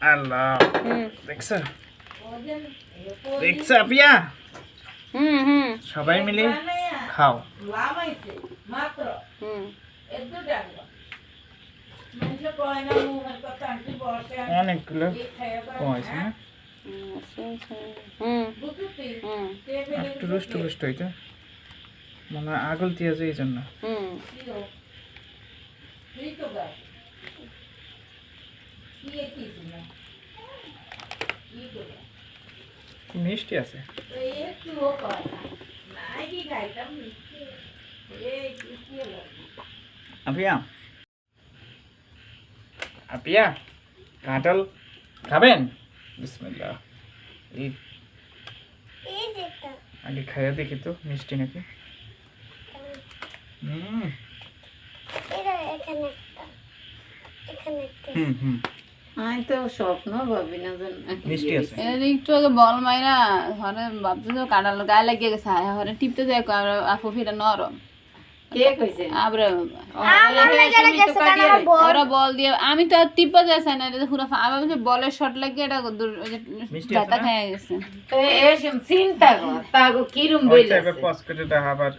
আল্লাহ দেখছো দেখছো আপিয়া সবাই মিলে খাও অনেকগুলো কমাইছে না একটু রুষ্ট রুষ্ট হইতো মনে হয় আগল দিয়ে এই জন্য মিষ্টি আছে আপিয়া আপিয়া কাঁঠাল খাবেন বিসমিল্লাহ আগে খাইয়া দেখি তো মিষ্টি নাকি আমি তো স্বপ্ন ভাবি না মিষ্টি আছে একটু আগে বল মাইরা ঘরে ভাবছি তো কাঁঠাল গায়ে লাগিয়ে গেছে ঘরে টিপতে যাই আপু ফিটা নরম কে কইছে আবরে ওরা বল দিয়ে আমি তো টিপা যাইছে না এটা পুরো আবার বলের শট লাগিয়ে এটা দাঁতা খেয়ে গেছে তো এসম চিন্তা কর তাগো কিরম বইলা পকেটে আবার